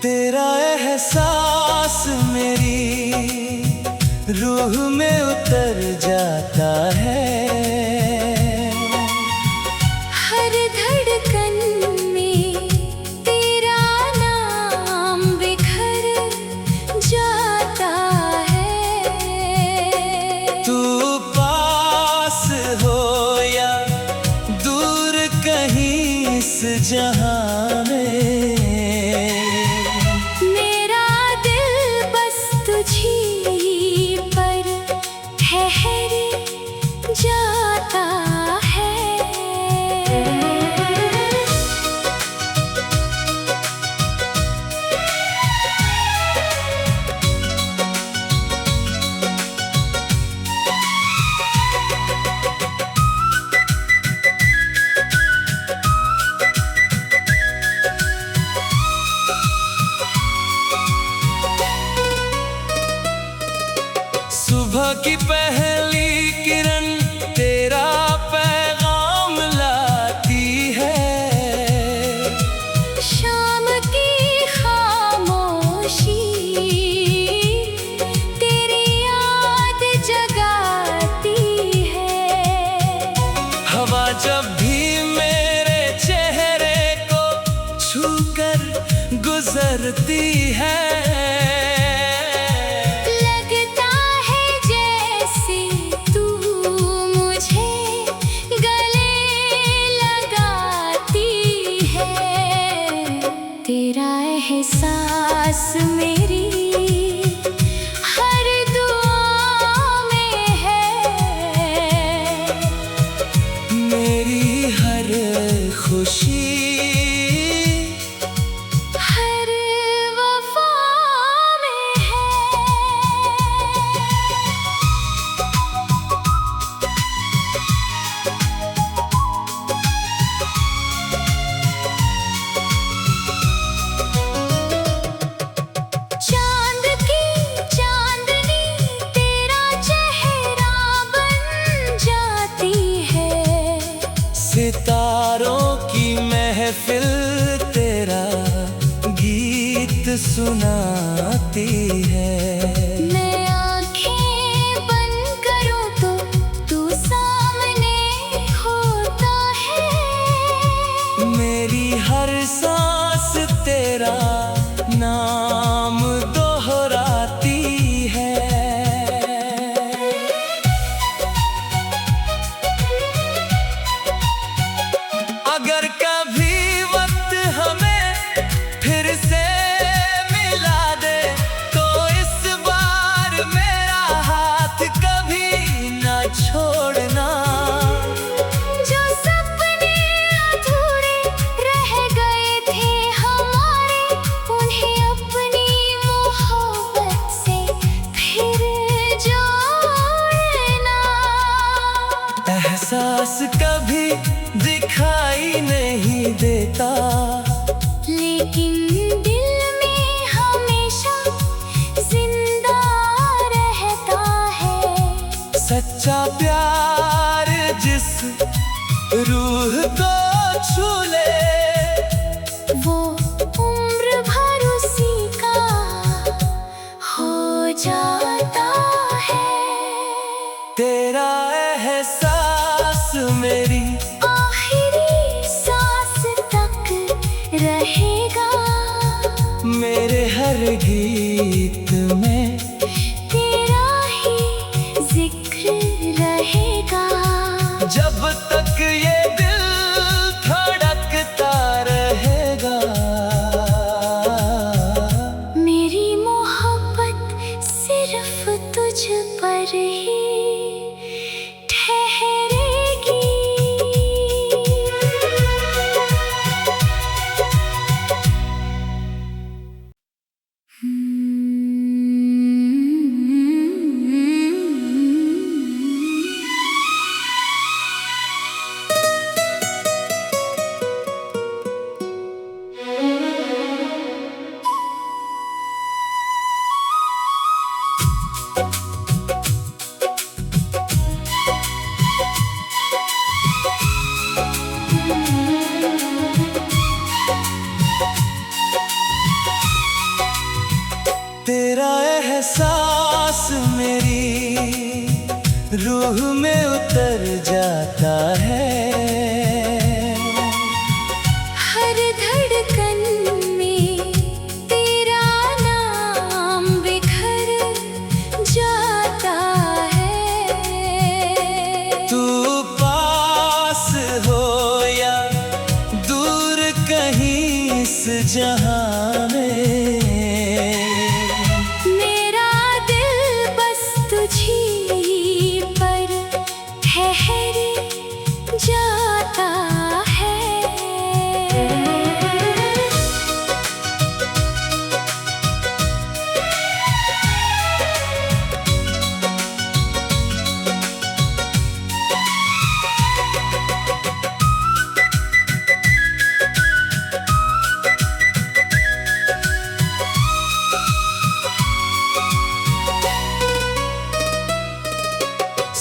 तेरा एहसास मेरी रूह में उतर जाता है। हर धड़कन में तेरा नाम बिखर जाता है। तू पास हो या दूर कहीं इस जहां में, मेरा दिल बस तुझी पर ठहर जाता है। सुबह की पहली किरण तेरा पैगाम लाती है। शाम की खामोशी तेरी याद जगाती है। हवा जब भी मेरे चेहरे को छूकर गुजरती है, तेरा एहसास मेरी हर दुआ में है। मेरी हर खुशी हर वफा में है। चांद की चांदनी तेरा चेहरा बन जाती है। सितारों की महफिल तेरा गीत सुनाती है। मैं आँखें बंद करूँ तो तू सामने होता है। मेरी हर सांस तेरा नाम दोहराती है। अगर कभी वक्त हमें फिर से मिला दे तो इस बार मेरा हाथ कभी न छोड़ना। जो सपने अधूरे रह गए थे हमारे, उन्हें अपनी मोहब्बत से फिर जोड़ना। एहसास कभी दिखाई नहीं देता, लेकिन दिल में हमेशा जिंदा रहता है। सच्चा प्यार जिस रूह को छू ले, वो उम्र भर उसी का हो जाता है। तेरा एहसास मेरी आखिरी सांस तक रहेगा। मेरे हर गीत में तेरा ही जिक्र रहेगा। जब तक ये दिल धड़कता रहेगा। मेरी मोहब्बत सिर्फ तुझ पर ही ठहरेगी। तेरा एहसास मेरी रूह में उतर जाता है। हर धड़कन में तेरा नाम बिखर जाता है। तू पास हो या दूर कहीं इस जहां में, मेरा दिल बस तुझी पर ठहर जाता है।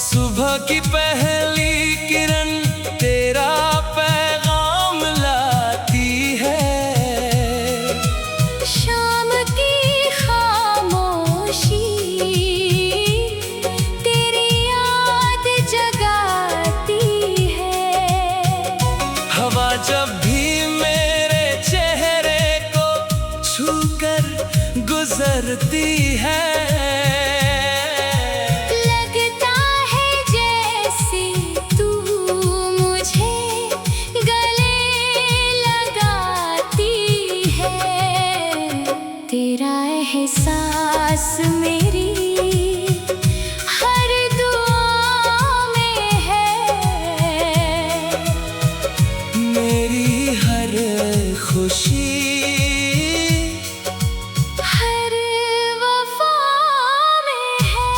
सुबह की पहली किरण तेरा पैगाम लाती है। शाम की खामोशी तेरी याद जगाती है। हवा जब भी मेरे चेहरे को छूकर गुजरती है, लगता है जैसे तू मुझे गले लगाती है। तेरा एहसास मेरी हर दुआ में है। मेरी हर खुशी हर वफा में है।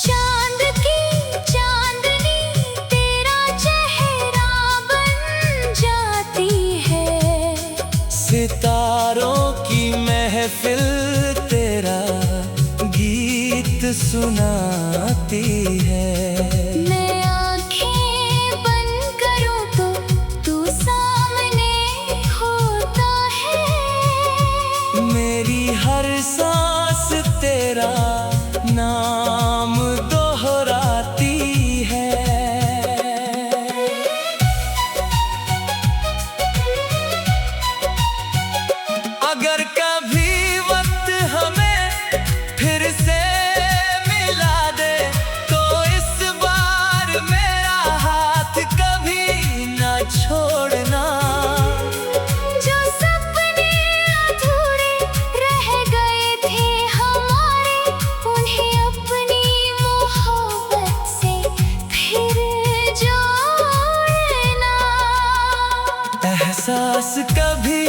चांद की चांदनी तेरा चेहरा बन जाती है। सितारों की महफिल तेरा गीत सुनाती है। मैं आँखें बंद करूँ तो तू सामने होता है। मेरी हर सांस तेरा नाम दोहराती है। अगर कभी वक्त हमें फिर से मिला दे, तो इस बार मेरा हाथ कभी न छोड़ना। जो सपने अधूरे रह गए थे हमारे, उन्हें अपनी मोहब्बत से फिर जोड़ना। एहसास कभी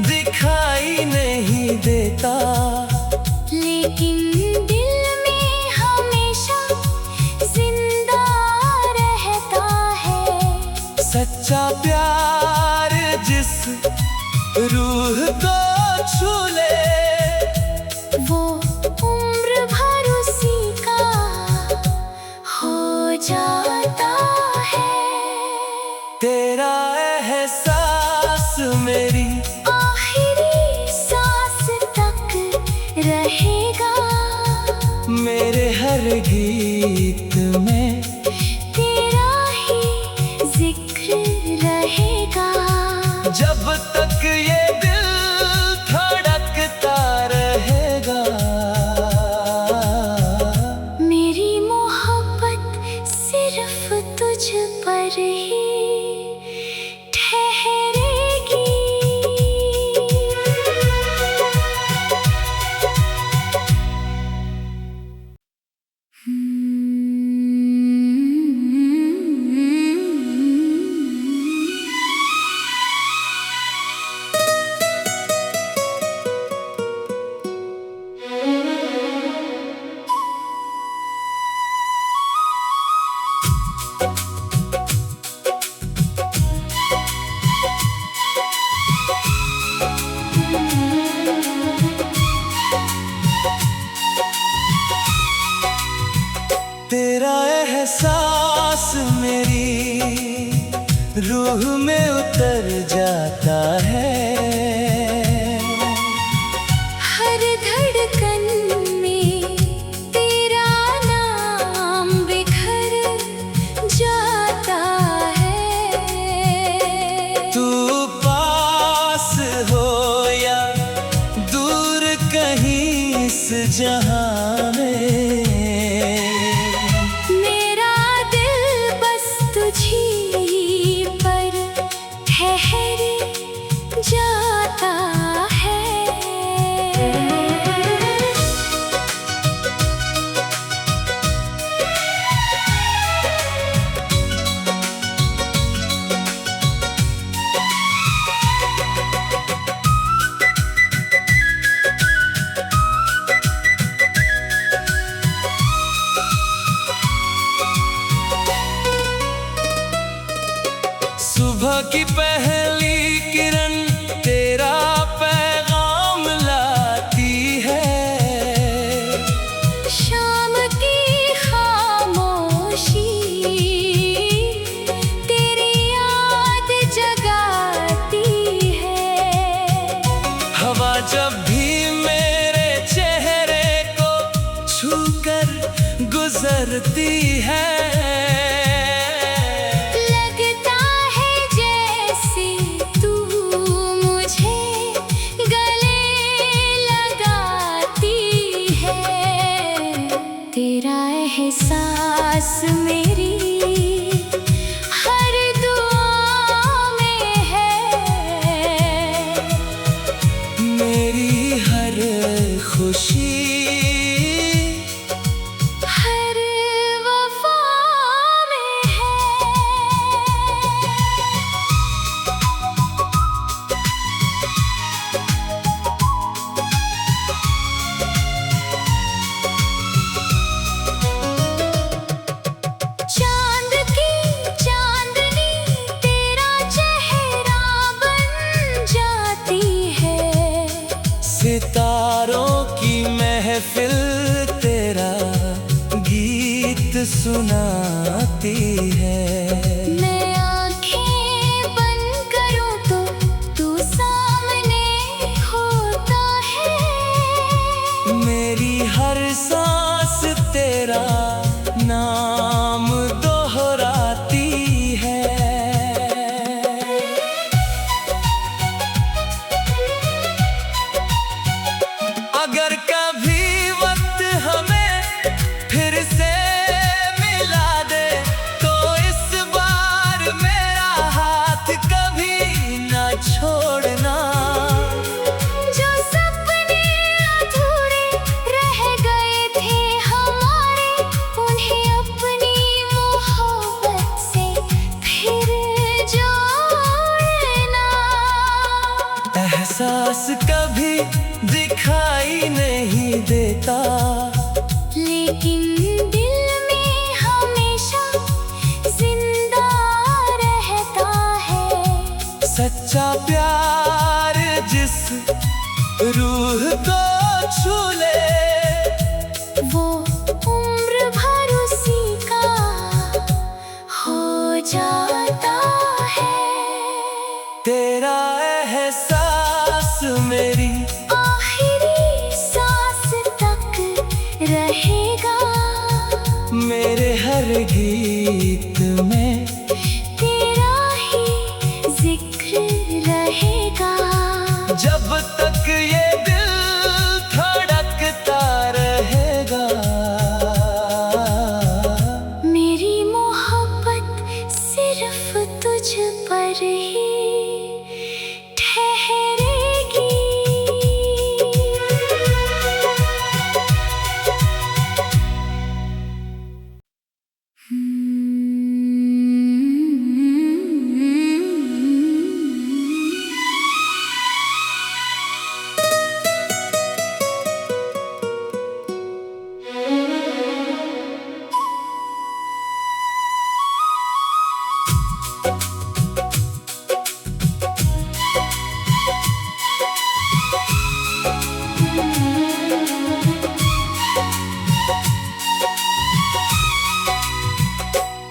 दिखाई नहीं देता, लेकिन दिल में हमेशा जिंदा रहता है। सच्चा प्यार जिस रूह को छू ले, वो उम्र भर उसी का हो जाता है। तेरा एहसास मेरी आखिरी सांस तक रहेगा। मेरे हर गीत में तेरा ही जिक्र रहेगा। जब तक ये दिल धड़कता रहेगा। मेरी मोहब्बत सिर्फ तुझ पर ही ठहरेगी। रूह में उतर जाता है। हर धड़कन में तेरा नाम बिखर जाता है। तू पास हो या दूर कहीं इस जहां में, मेरा दिल बस तुझी पर ठहर जाता है। सुबह की पहली किरण तेरा पैगाम लाती है। शाम की खामोशी तेरी याद जगाती है। हवा जब भी मेरे चेहरे को छूकर गुजरती है, लगता है जैसे तू मुझे गले लगाती है। तेरा एहसास मेरी हर दुआ में है। मेरी हर खुशी हर वफा में है। चांद की चांदनी तेरा चेहरा बन जाती है। सितारों की महफिल तेरा गीत सुनाती है। मैं आँखें बंद करूँ तो तू सामने होता है। मेरी हर सांस तेरा नाम दोहराती है। अगर कभी वक्त हमें फिर से मिला दे, तो इस बार मेरा हाथ कभी न छोड़ना। जो सपने अधूरे रह गए थे हमारे, उन्हें अपनी मोहब्बत से फिर जोड़ना। एहसास कभी दिखाई नहीं देता, लेकिन दिल में हमेशा जिंदा रहता है। सच्चा प्यार जिस रूह को छू ले, वो उम्र भर उसी का हो जाता है। तेरा एहसास मेरी आखिरी सांस तक रहेगा। मेरे हर गीत में तेरा ही जिक्र रहेगा। जब तक ये दिल धड़कता रहेगा। मेरी मोहब्बत सिर्फ तुझ पर ही ठहरेगी।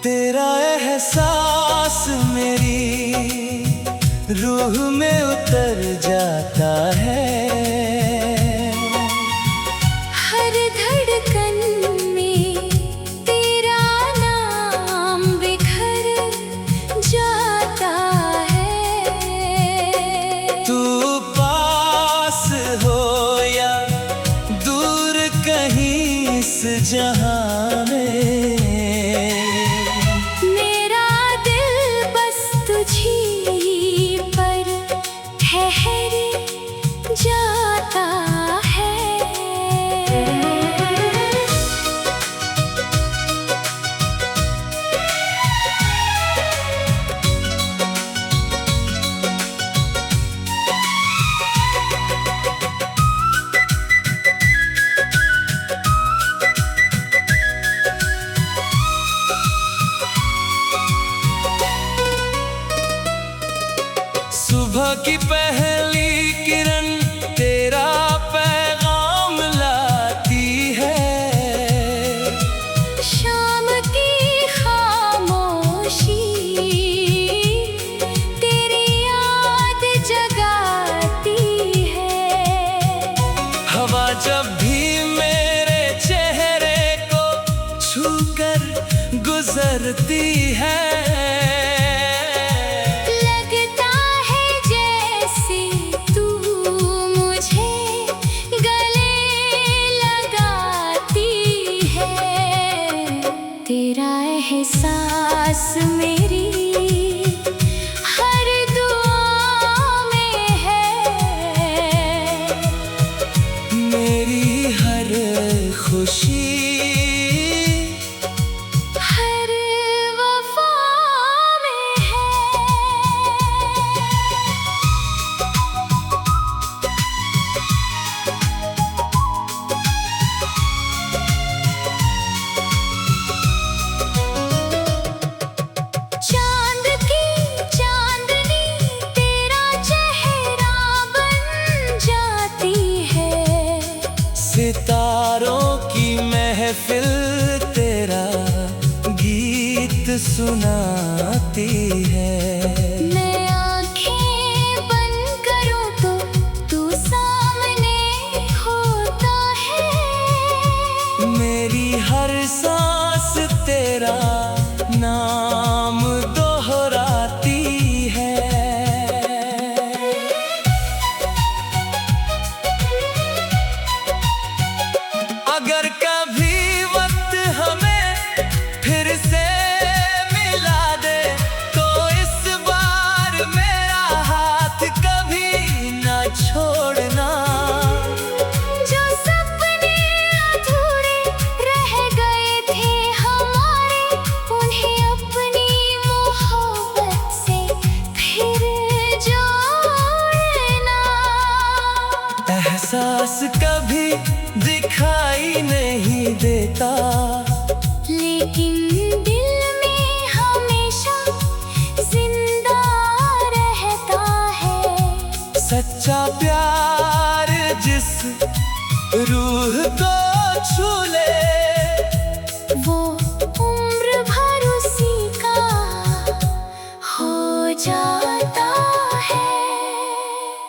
तेरा एहसास मेरी रूह में उतर जाता है। हर धड़कन में तेरा नाम बिखर जाता है। तू पास हो या दूर कहीं इस जहां में, मेरा दिल बस तुझी पर ठहर जाता है। सुबह की पहली किरण तेरा पैगाम लाती है। शाम की खामोशी तेरी याद जगाती है। हवा जब भी मेरे चेहरे को छूकर गुजरती है, लगता है जैसे तू मुझे गले लगाती है। तेरा एहसास मेरी हर दुआ में है। मेरी हर खुशी हर वफा में है। चांद की चांदनी तेरा चेहरा बन जाती है। सितारों की महफिल तेरा गीत सुनाती है। मैं आँखें बंद करूँ तो तू सामने होता है। मेरी हर सांस तेरा नाम दोहराती है। अगर कभी वक्त हमें फिर से मिला दे, तो इस बार मेरा हाथ कभी न छोड़ना। जो सपने अधूरे रह गए थे हमारे, उन्हें अपनी मोहब्बत से फिर जोड़ना। एहसास कभी दिखाई नहीं देता, लेकिन दिल में हमेशा जिंदा रहता है। सच्चा प्यार जिस रूह को छू ले, वो उम्र भर उसी का हो जाता है।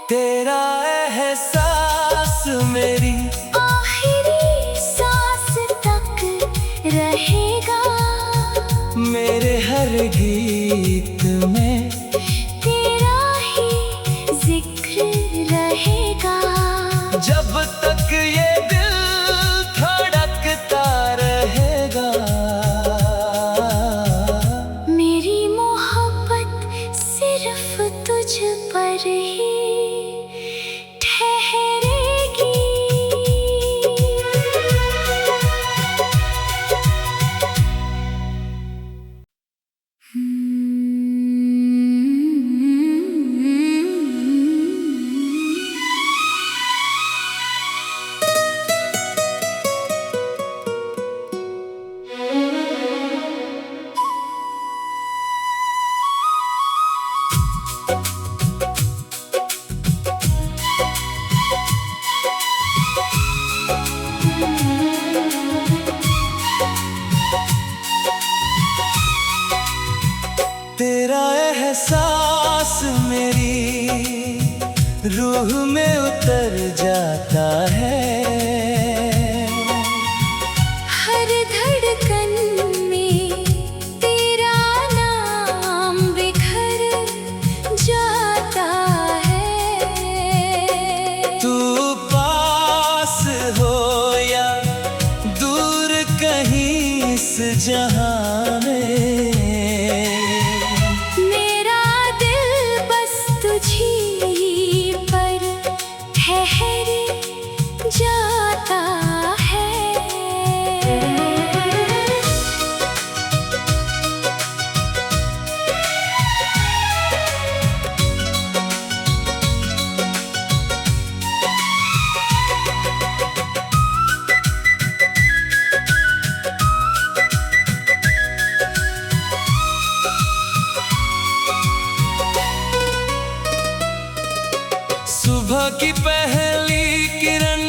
तेरा एहसास मेरी आखिरी सांस तक रहेगा। मेरे हर गीत में तेरा ही जिक्र रहेगा। जब तक ये दिल धड़कता रहेगा। मेरी मोहब्बत सिर्फ तुझ पर ही ठहरेगी। तेरा एहसास मेरी रूह में उतर जाता है। हर धड़कन में तेरा नाम बिखर जाता है। तू पास हो या दूर कहीं इस जहां में, मेरा दिल बस तुझी पर ठहर जाता है। सुबह की पहली किरण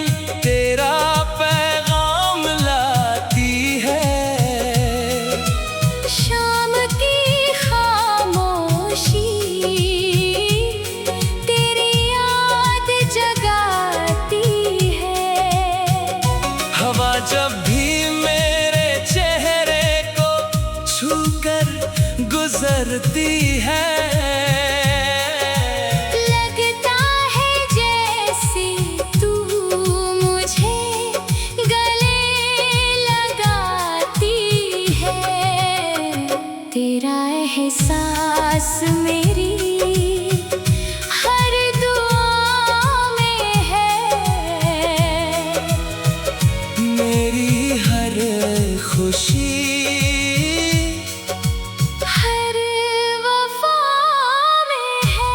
तेरा पैगाम लाती है। शाम की खामोशी तेरी याद जगाती है। हवा जब भी मेरे चेहरे को छूकर गुजरती है, लगता है जैसे तू मुझे गले लगाती है। तेरा एहसास मेरी हर दुआ में है। मेरी हर खुशी हर वफा में है।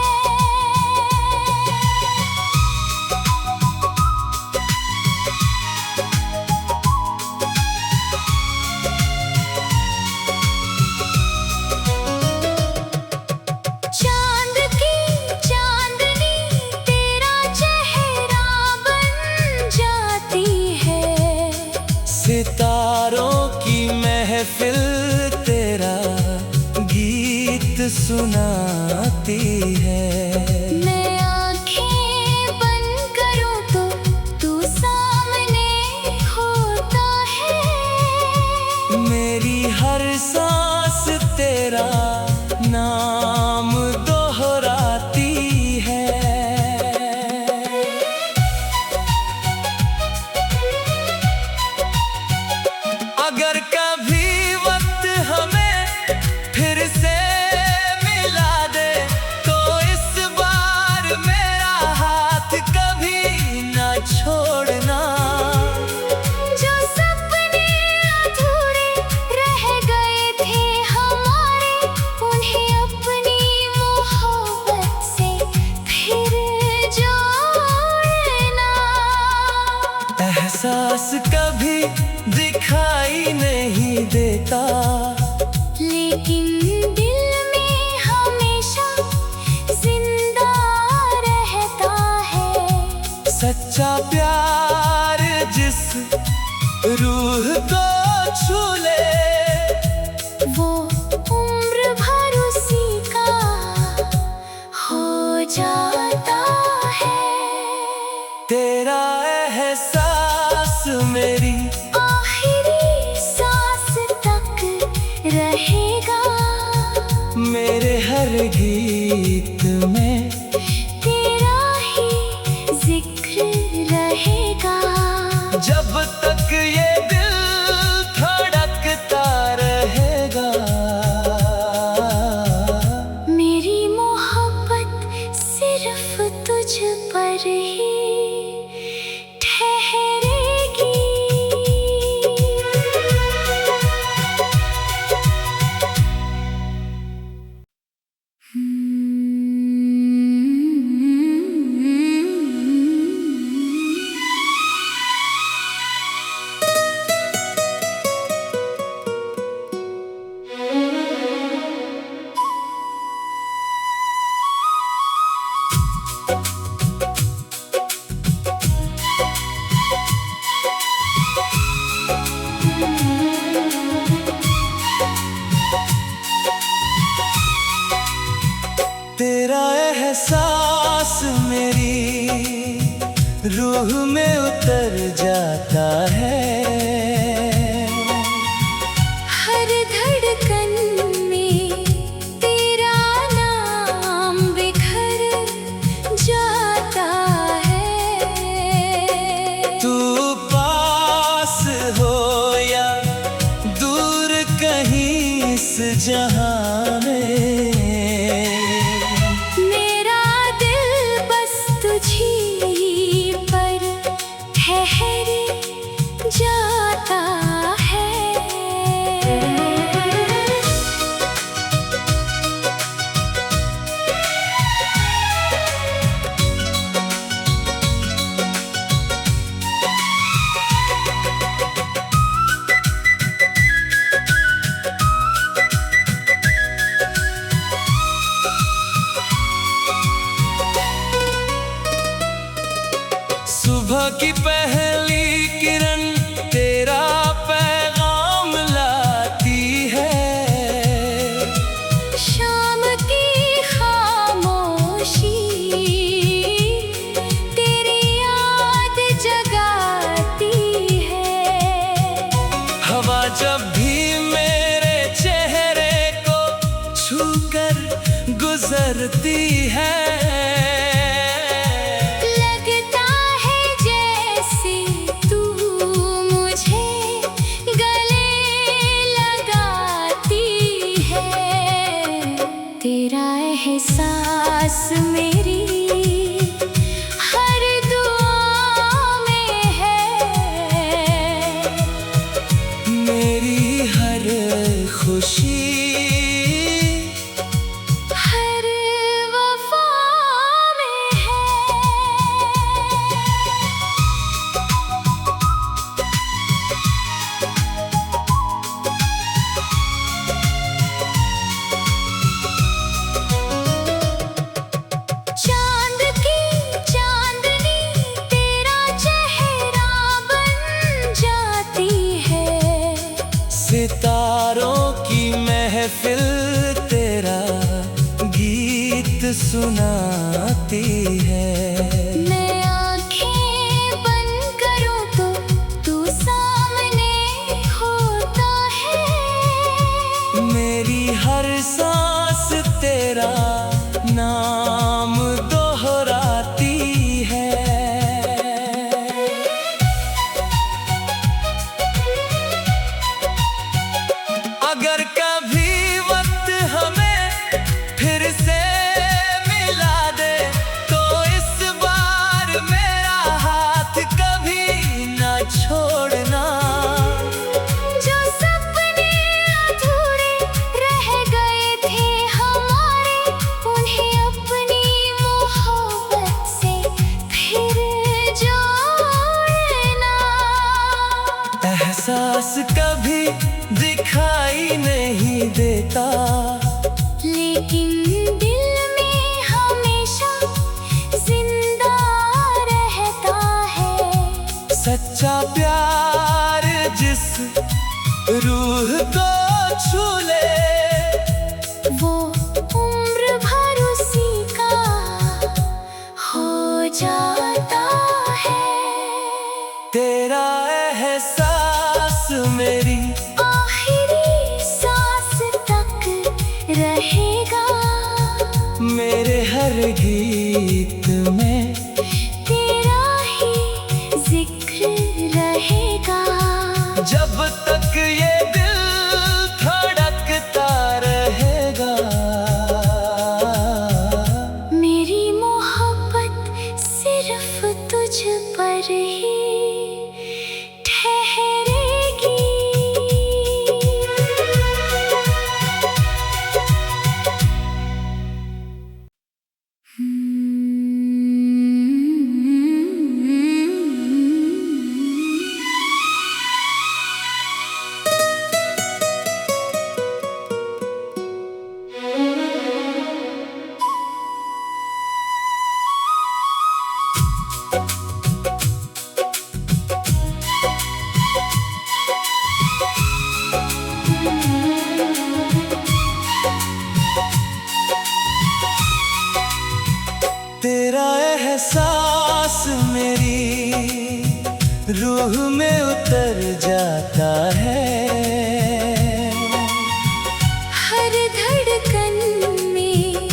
चांद की चांदनी तेरा चेहरा बन जाती है। सितारों की महफिल तेरा गीत सुनाती है। मैं आँखें बंद करूँ तो तू सामने होता है। मेरी हर सांस तेरा नाम दोहराती है। अगर कभी वक्त हमें फिर से मिला दे, तो इस बार मेरा हाथ कभी ना छोड़ना। जो सपने अधूरे रह गए थे हमारे, उन्हें अपनी मोहब्बत से फिर जोड़ना। एहसास कभी दिखाई नहीं देता, लेकिन दिल में हमेशा जिंदा रहता है। सच्चा प्यार जिस रूह को छू ले, वो उम्र भर उसी का हो जाता है। तेरा एहसास मेरी आखिरी सांस तक रहेगा। मेरे हर गीत में तेरा ही जिक्र रहेगा। जब तक ये दिल धड़कता रहेगा। मेरी मोहब्बत सिर्फ तुझ पर ही ठहरेगी। रूह में उतर जाता है। हर धड़कन में तेरा नाम बिखर जाता है। तू पास हो या दूर कहीं इस जहां में, मेरा दिल बस तुझी पर ठहर जाता है। सुबह की पहली किरण तेरा पैगाम लाती है। शाम की खामोशी तेरी याद जगाती है। हवा जब भी मेरे चेहरे को छूकर गुजरती है, लगता है जैसे तू मुझे गले लगाती है। तेरा एहसास मेरी हर दुआ में है। मेरी हर खुशी हर वफा में है। चांद की चांदनी तेरा चेहरा बन जाती है। सितारों की महफिल तेरा गीत सुनाती है। मैं आँखें बंद करूँ तो तू सामने होता है। मेरी हर सांस तेरा नाम दोहराती है। अगर कभी वक्त हमें फिर से मिला दे, तो इस बार मेरा हाथ कभी ना छोड़ना। जो सपने अधूरे रह गए थे हमारे, उन्हें अपनी मोहब्बत से फिर जोड़ना। एहसास कभी दिखाई नहीं देता, लेकिन दिल में हमेशा जिंदा रहता है। सच्चा प्यार जिस रूह को छू ले, वो उम्र भर उसी का हो जाता है। तेरा एहसास मेरी आखिरी सांस तक रहेगा। मेरे हर गीत में तेरा ही जिक्र रहेगा। जब तक ये दिल धड़कता रहेगा। मेरी मोहब्बत सिर्फ तुझ पर ही ठहरेगी। रूह में उतर जाता है। हर धड़कन में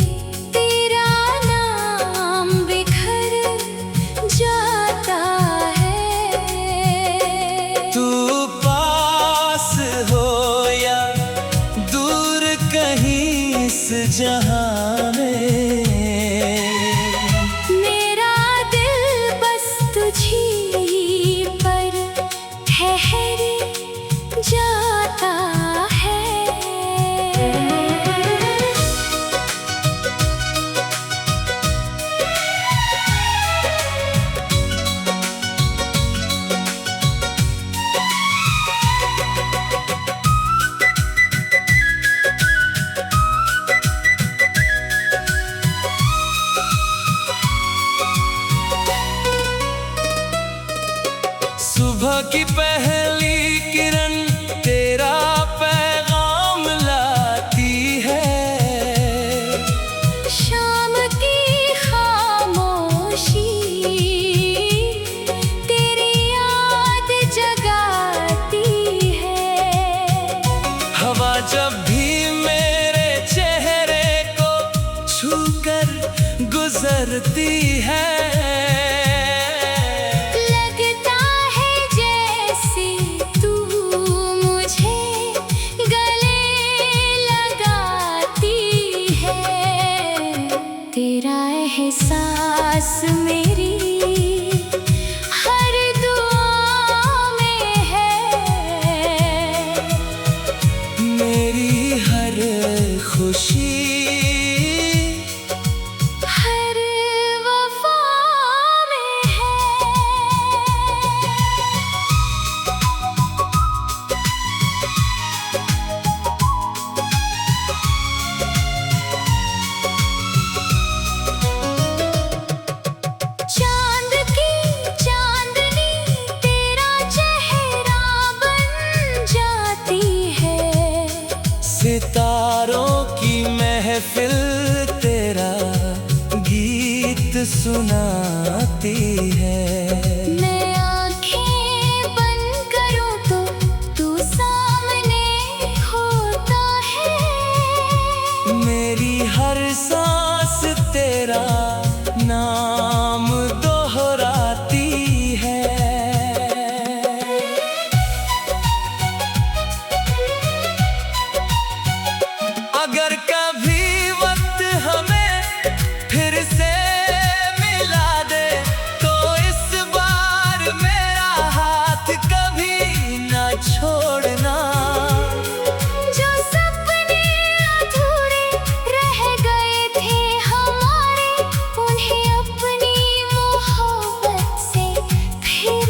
तेरा नाम बिखर जाता है। तू पास हो या दूर कहीं इस जहां में, मेरा दिल बस तुझी पर ठहर जाता है। सुबह की पहली किरण तेरा पैगाम लाती है। शाम की खामोशी तेरी याद जगाती है। हवा जब भी मेरे चेहरे को छूकर गुजरती है, लगता है जैसे तू मुझे गले लगाती है। तेरा एहसास मेरी हर दुआ में है। मेरी हर खुशी हर वफा में है। चांद की चांदनी तेरा चेहरा बन जाती है। सितारों की महफिल तेरा गीत सुनाती है। मैं आँखें बंद करूँ तो तू सामने होता है। मेरी हर सांस तेरा नाम दोहराती है। अगर कभी वक्त हमें फिर से मिला दे, तो इस बार मेरा हाथ कभी न छोड़ना। जो सपने अधूरे रह गए थे हमारे, उन्हें अपनी मोहब्बत से फिर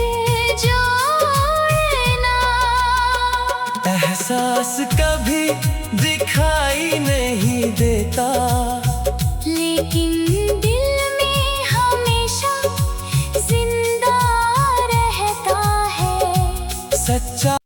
जोड़ना। एहसास कभी दिखाई नहीं देता, लेकिन दिल में हमेशा जिंदा रहता है। सच्चा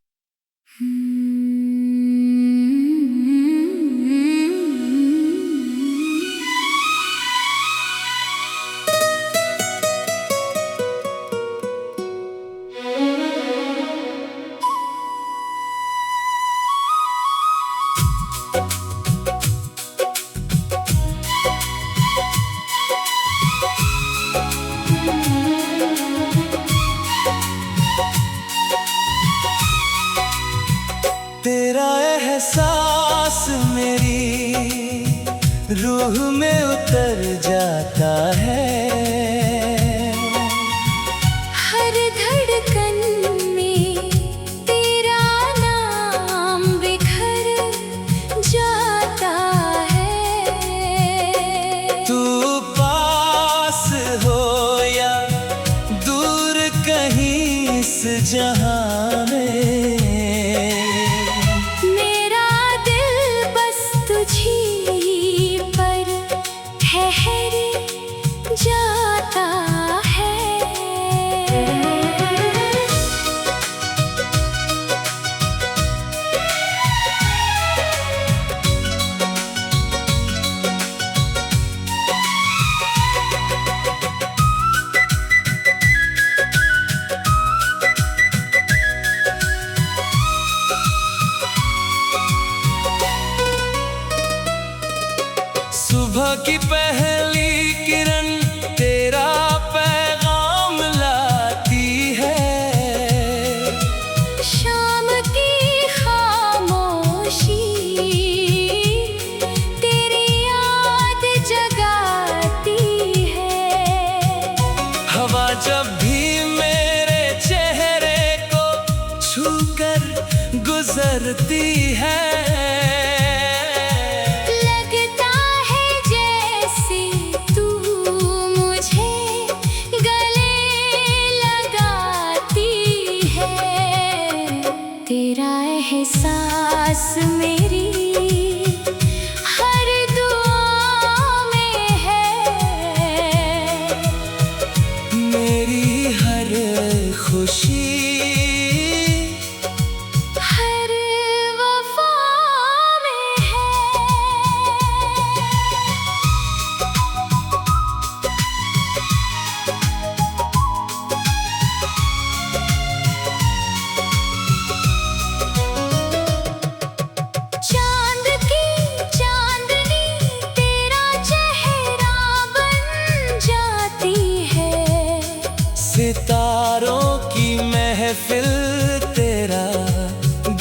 तेरा एहसास मेरी रूह में उतर जाता है। हर धड़कन में तेरा नाम बिखर जाता है। तू पास हो या दूर कहीं इस जहां में, मेरा दिल बस तुझी पर ठहर जाता है। की पहली किरण तेरा पैगाम लाती है। शाम की खामोशी तेरी याद जगाती है। हवा जब भी मेरे चेहरे को छूकर गुजरती है, लगता है जैसे तू मुझे गले लगाती है। तेरा एहसास मेरी हर दुआ में है, मेरी हर खुशी हर वफा में है। चांद की चांदनी तेरा चेहरा बन जाती है। सितारों की महफिल तेरा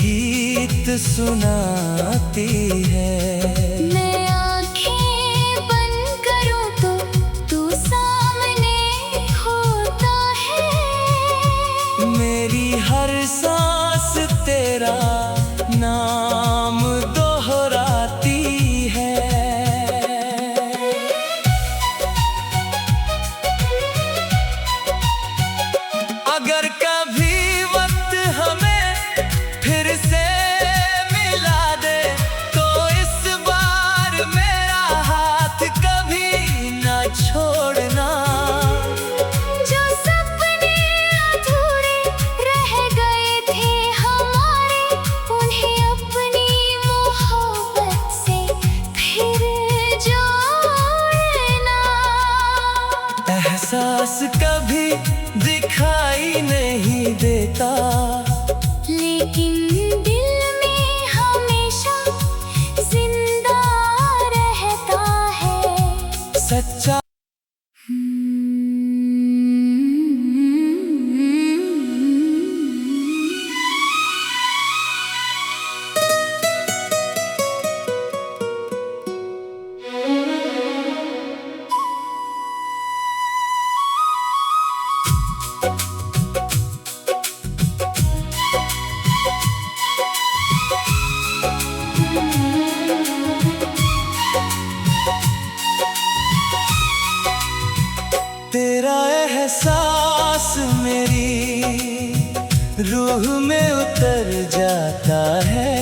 गीत सुनाती है। मैं आँखें बंद करूँ तो तू सामने होता है। मेरी हर सांस तेरा नाम दोहराती है। अगर कभी वक्त हमें फिर से मिला दे, तो इस बार मेरा हाथ कभी न छोड़ना। जो सपने अधूरे रह गए थे हमारे, उन्हें अपनी मोहब्बत से फिर जोड़ना। एहसास कभी दिखाई नहीं देता, लेकिन दिल में हमेशा जिंदा रहता है। सच्चा तेरा एहसास मेरी रूह में उतर जाता है।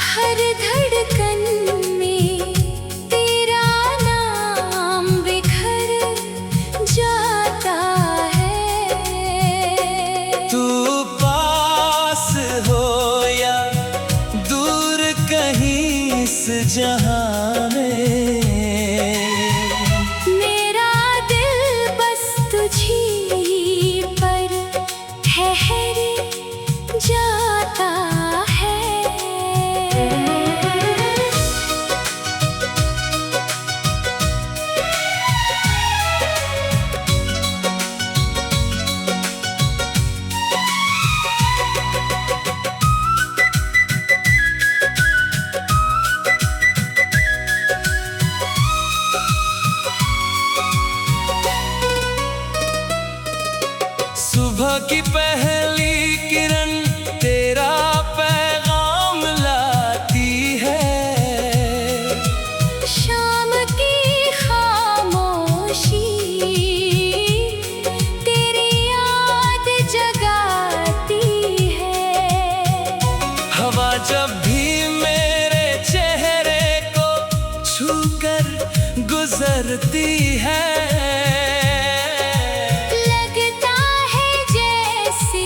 हर धड़कन में तेरा नाम बिखर जाता है। तू पास हो या दूर कहीं इस जहां में, मेरा दिल बस तुझी पर ठहर जाता है। सुबह की पहली किरण तेरा पैगाम लाती है। शाम की खामोशी तेरी याद जगाती है। हवा जब भी मेरे चेहरे को छूकर गुजरती है, लगता है जैसे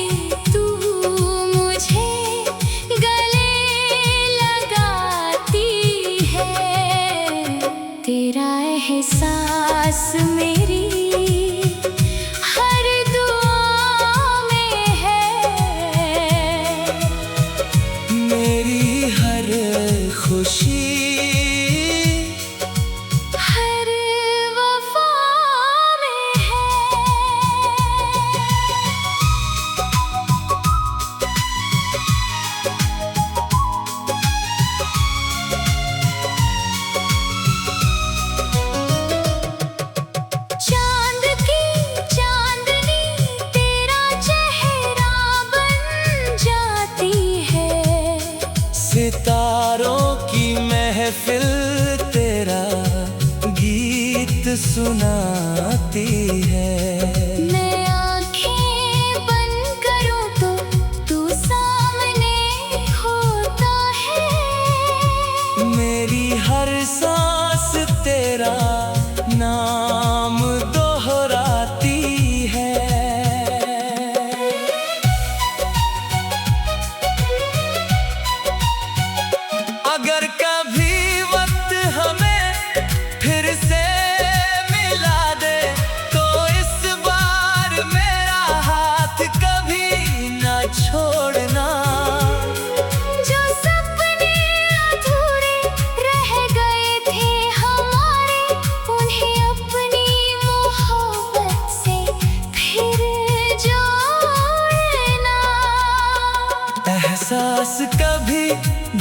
एहसास कभी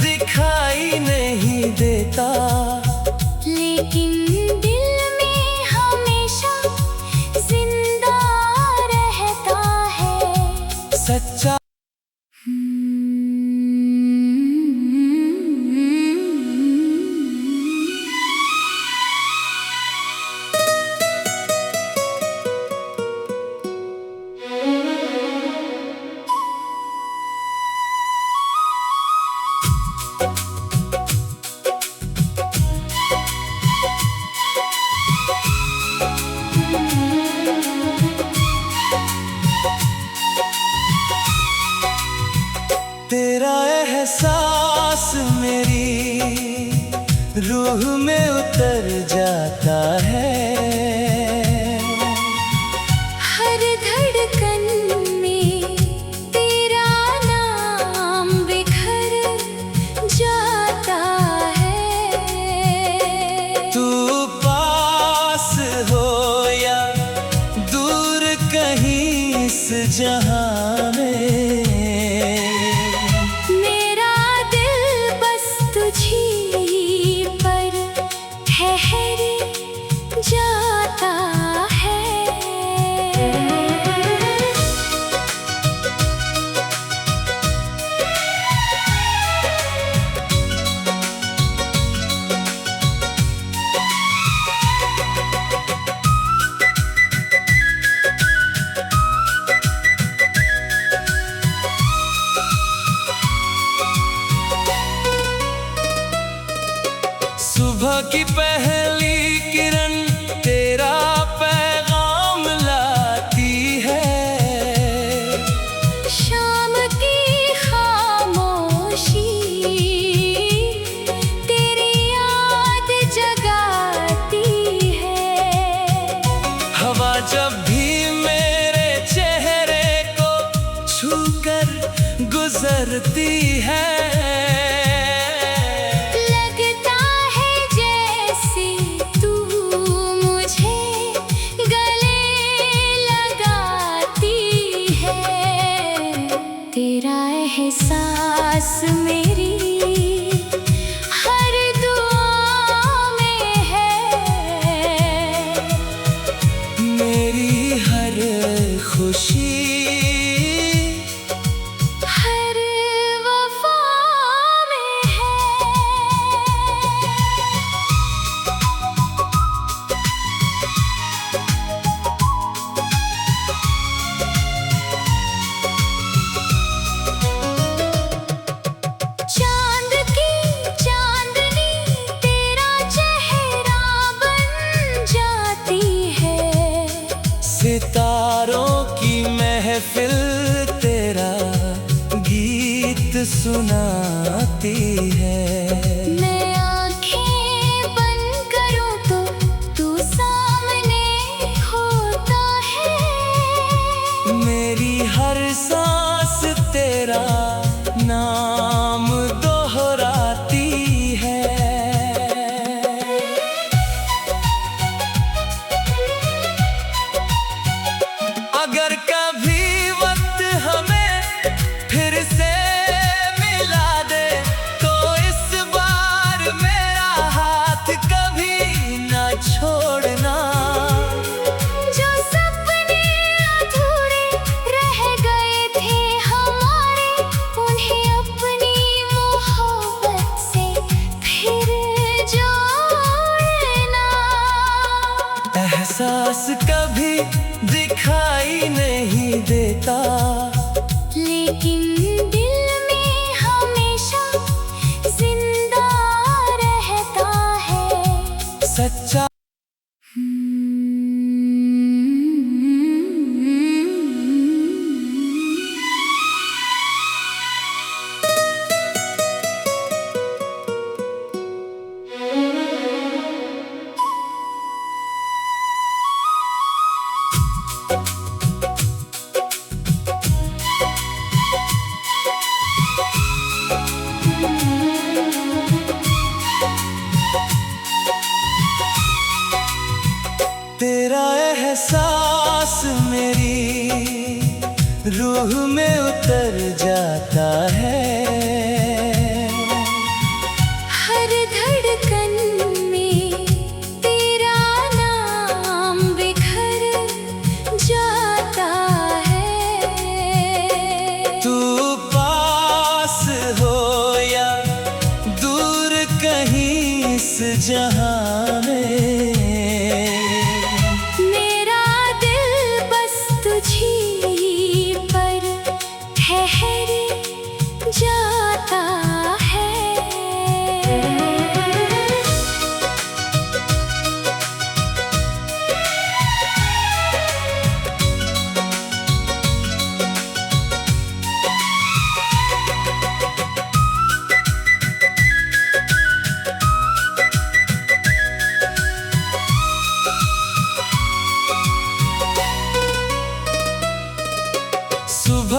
दिखाई नहीं देता, लेकिन दिल में हमेशा जिंदा रहता है। सच्चा तेरा एहसास मेरी रूह में उतर जाता है। हर धड़कन में तेरा नाम बिखर जाता है। तू पास हो या दूर कहीं इस जहां में, ठहर जाता है। सुबह की पहली किरण तेरा पैगाम लाती है। शाम की खामोशी तेरी याद जगाती है। हवा जब भी मेरे चेहरे को छूकर गुजरती है, तेरा एहसास मेरी हर दुआ में है। मेरी हर खुशी हर वफा में है। सितारों की महफिल तेरा गीत सुनाती है। मैं आँखें बंद करूँ तो तू सामने होता है। मेरी हर सांस तेरा नाम दोहराती है। अगर कभी वक्त हमें फिर से मिला दे, तो इस बार मेरा हाथ कभी न छोड़ना। जो सपने अधूरे रह गए थे हमारे, उन्हें अपनी मोहब्बत से फिर जोड़ना। एहसास कभी दिखाई नहीं देता, लेकिन दिल में हमेशा जिंदा रहता है। सच्चा तेरा एहसास मेरी रूह में उतर जाता है।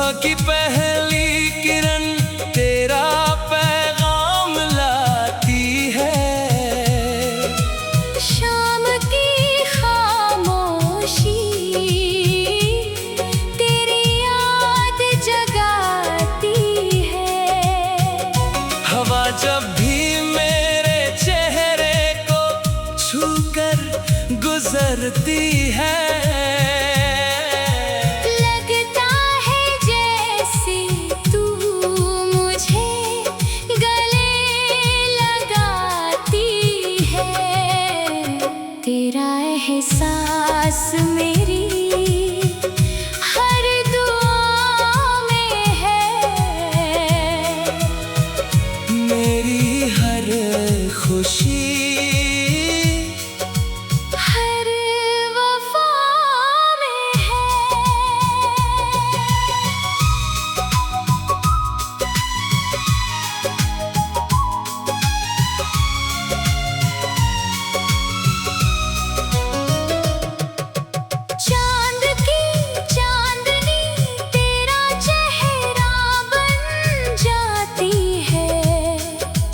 सुबह की पहली किरण तेरा पैगाम लाती है। शाम की खामोशी तेरी याद जगाती है। हवा जब भी मेरे चेहरे को छूकर गुजरती है। तेरा एहसास मेरी हर दुआ में है। मेरी हर खुशी हर वफा में है।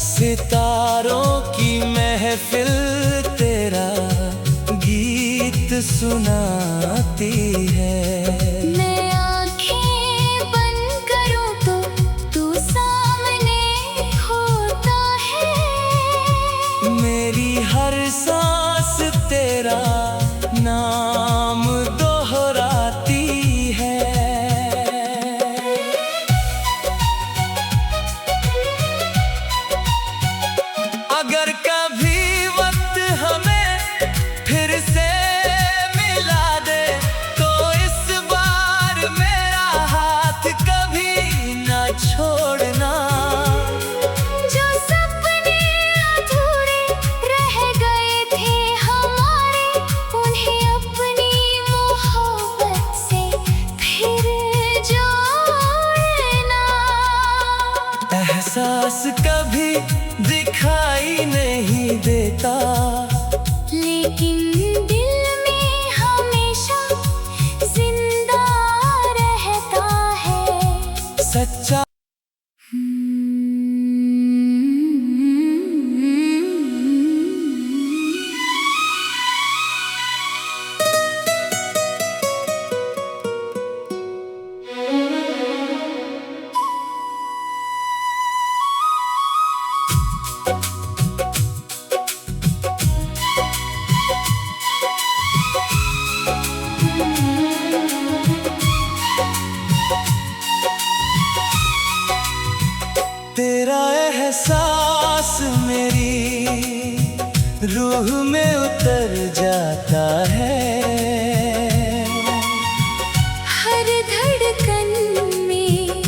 सितारों की महफिल तेरा गीत सुनाती है। मैं आँखें बंद करूँ तो तू सामने होता है। मेरी हर सांस तेरा नाम दोहराती है। अगर कभी वक्त हमें फिर से मिला दे तो इस बार मेरा हाथ कभी न छोड़ना। जो सपने अधूरे रह गए थे हमारे, उन्हें अपनी मोहब्बत से फिर जोड़ना। एहसास कभी दिखाई नहीं देता, लेकिन दिल में हमेशा जिंदा रहता है सच्चा। तेरा एहसास मेरी रूह में उतर जाता है। हर धड़कन में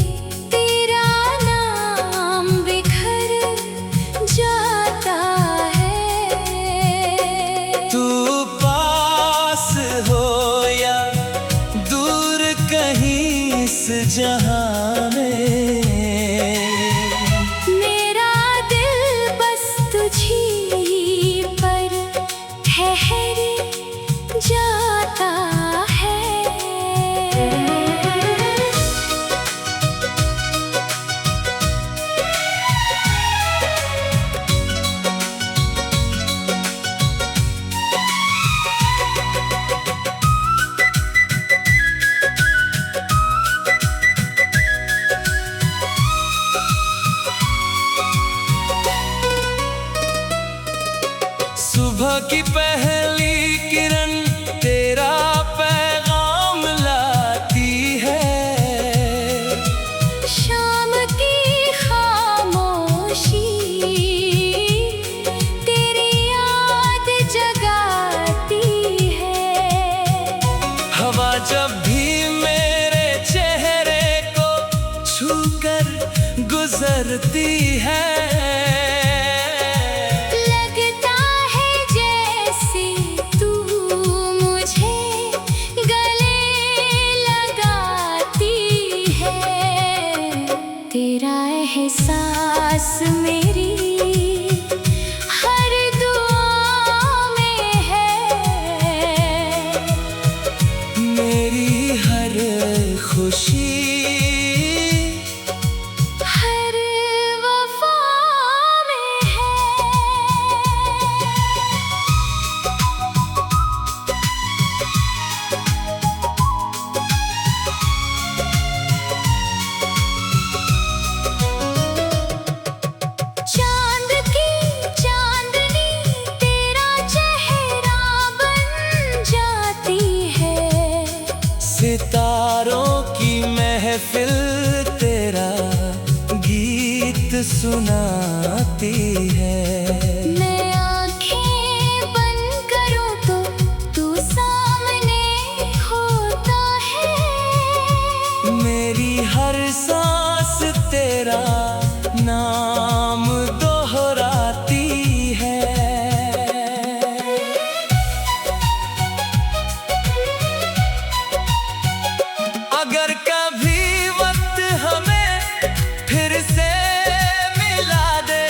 तेरा नाम बिखर जाता है। तू पास हो या दूर कहीं इस जहां में, मेरा दिल बस तुझी पर ठहर जाता है। सुबह की पहली किरण तेरा पैगाम लाती है। शाम की खामोशी तेरी याद जगाती है। हवा जब भी मेरे चेहरे को छूकर गुजरती है। तेरा एहसास मेरी हर दुआ में है। मेरी हर खुशी सुनाती है। मैं आँखें बंद करूँ तो तू सामने होता है। मेरी हर सांस तेरा नाम दोहराती है। अगर कभी वक्त हमें फिर से मिला दे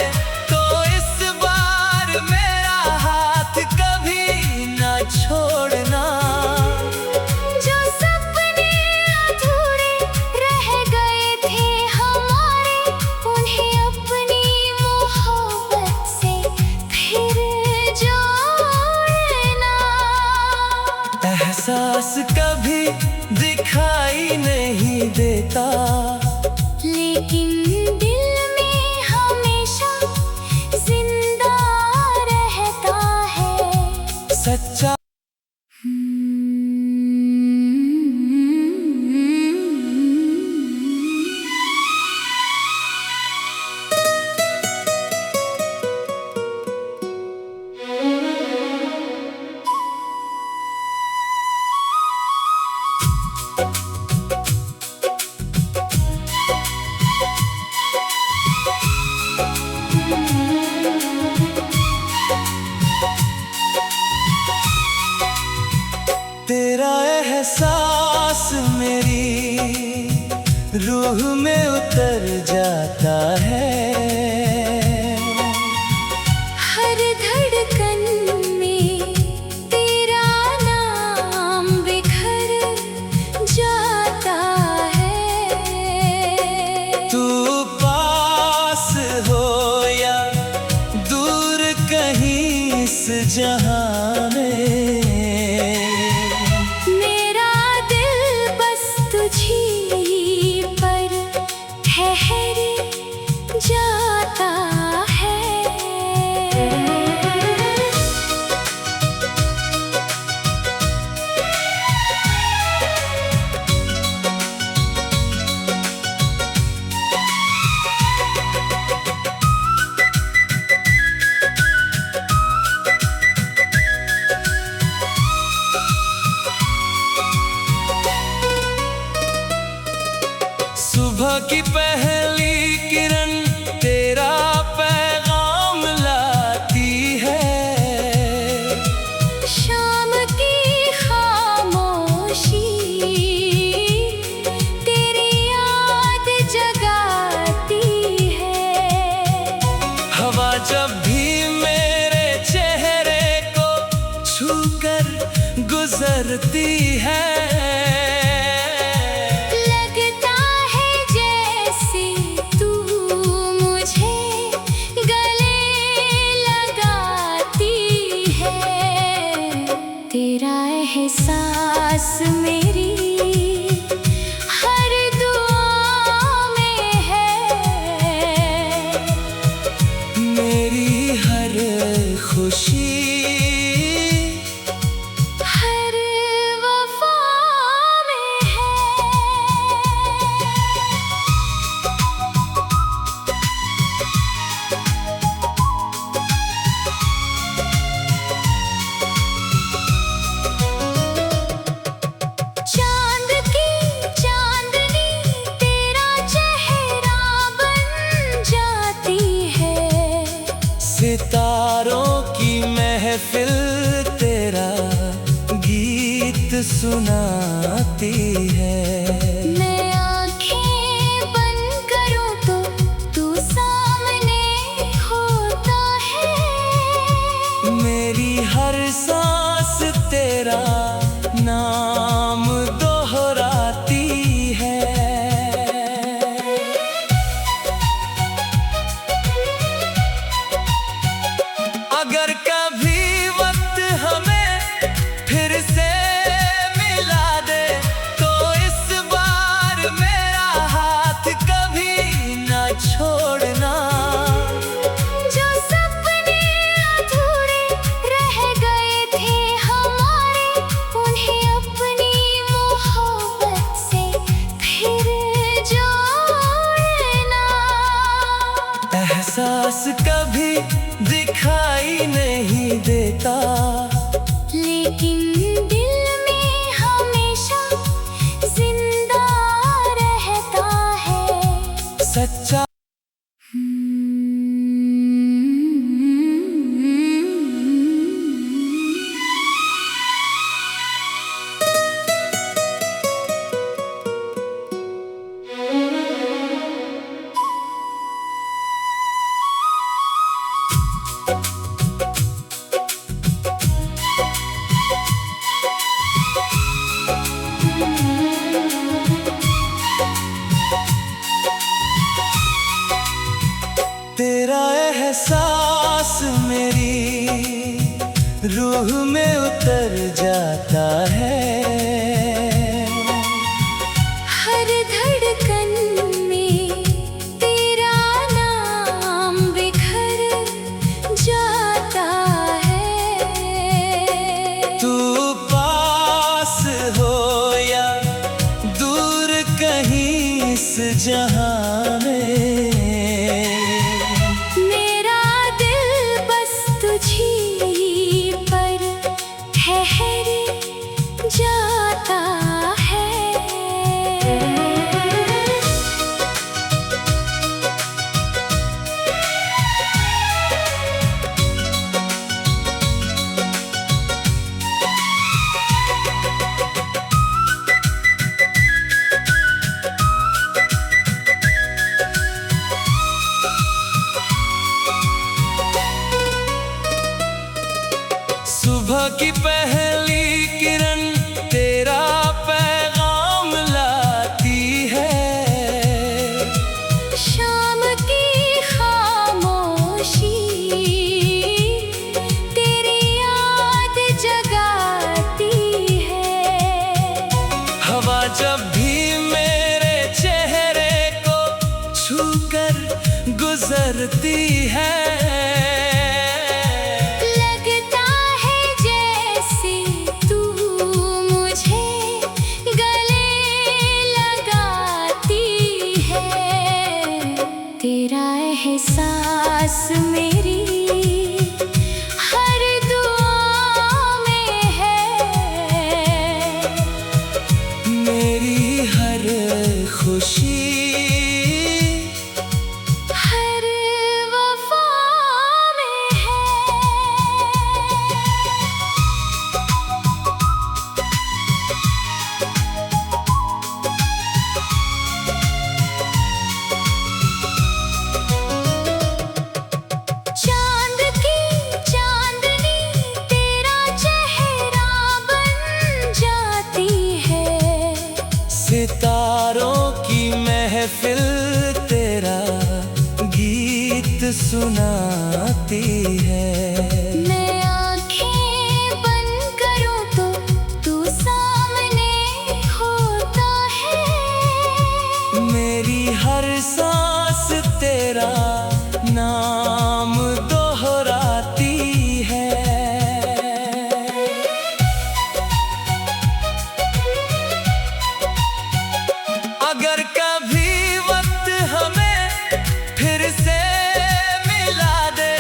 तो इस बार मेरा हाथ कभी न छोड़ना। जो सपने अधूरे रह गए थे हमारे, उन्हें अपनी मोहब्बत से फिर जोड़ना। एहसास कभी दिखाई नहीं देता, लेकिन दिल में हमेशा जिंदा रहता है सच्चा। तेरा एहसास मेरी रूह में उतर जाता है। हर धड़कन में तेरा नाम बिखर जाता है। तू पास हो या दूर कहीं इस जहां में, मेरा दिल बस तुझी पर ठहर जाता है। सुबह की पहली किरण तेरा पैगाम लाती है। शाम की खामोशी तेरी याद जगाती है। हवा जब भी मेरे चेहरे को छूकर गुजरती है, लगता है जैसे तू मुझे गले लगाती है। तेरा एहसास मेरी हर दुआ में है। मेरी हर खुशी हर एहसास मेरी रूह में उतर जाता है। हर धड़कन में तेरा नाम बिखर जाता है। तू पास हो या दूर कहीं इस जहां में, मेरा दिल बस तुझी पर ठहर जाता है। सुबह की पहली किरण तेरा पैगाम लाती है। शाम की खामोशी तेरी याद जगाती है। हवा जब भी मेरे चेहरे को छूकर गुजरती है, लगता है जैसे तू मुझे गले लगाती है। तेरा एहसास मेरी हर दुआ में है। मेरी हर खुशी हर वफा में है। चांद की चांदनी तेरा चेहरा बन जाती है। सितारों की महफिल तेरा गीत सुनाती है। मैं आँखें बंद करूँ तो तू सामने होता है। मेरी हर सांस तेरा नाम दोहराती है। अगर कभी वक्त हमें फिर से मिला दे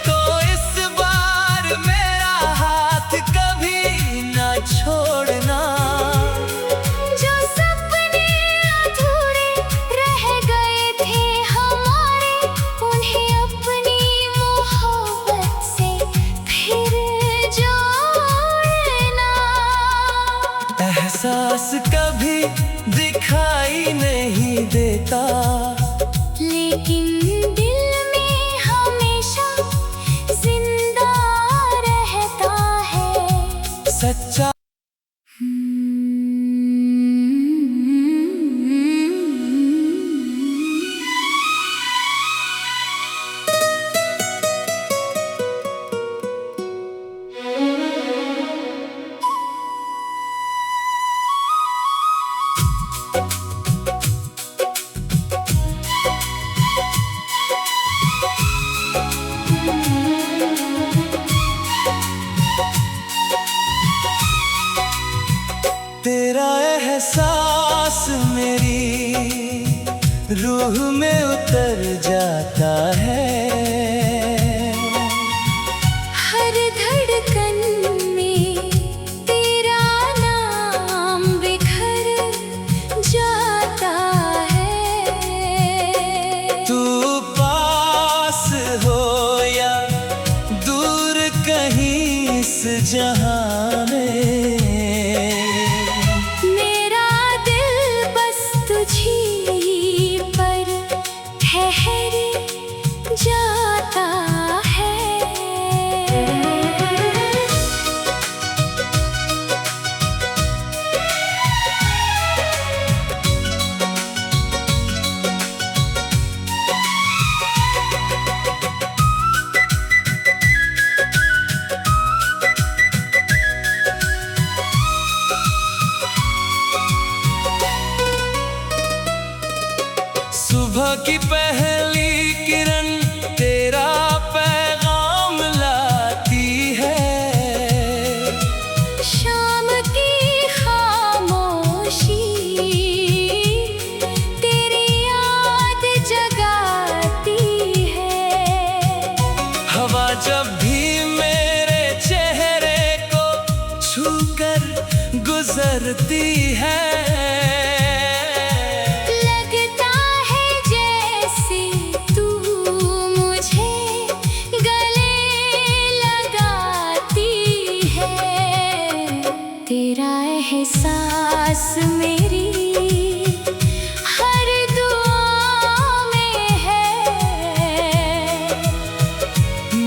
तो इस बार मेरा हाथ कभी ना छोड़ना। जो सपने अधूरे रह गए थे हमारे, उन्हें अपनी मोहब्बत से फिर जोड़ना। एहसास कभी दिखाई नहीं देता, लेकिन दिल में हमेशा जिंदा रहता है। सच्चा तेरा एहसास मेरी रूह में उतर जाता है। हर धड़कन में तेरा नाम बिखर जाता है। तू पास हो या दूर कहीं इस जहां में, मेरा दिल बस तुझी पर ठहर सुबह की पहली किरण तेरा पैगाम लाती है। शाम की खामोशी तेरी याद जगाती है। हवा जब भी मेरे चेहरे को छूकर गुजरती है, लगता है जैसे तू मुझे गले लगाती है। तेरा एहसास मेरी हर दुआ में है।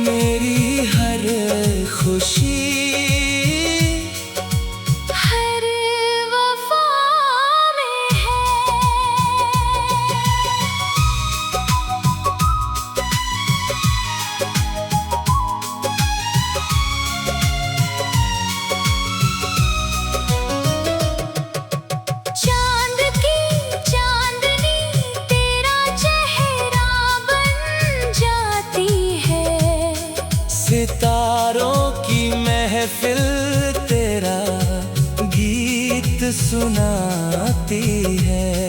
मेरी हर खुशी हर वफा में है। चांद की चांदनी तेरा चेहरा बन जाती है। सितारों की महफिल तेरा गीत सुनाती है।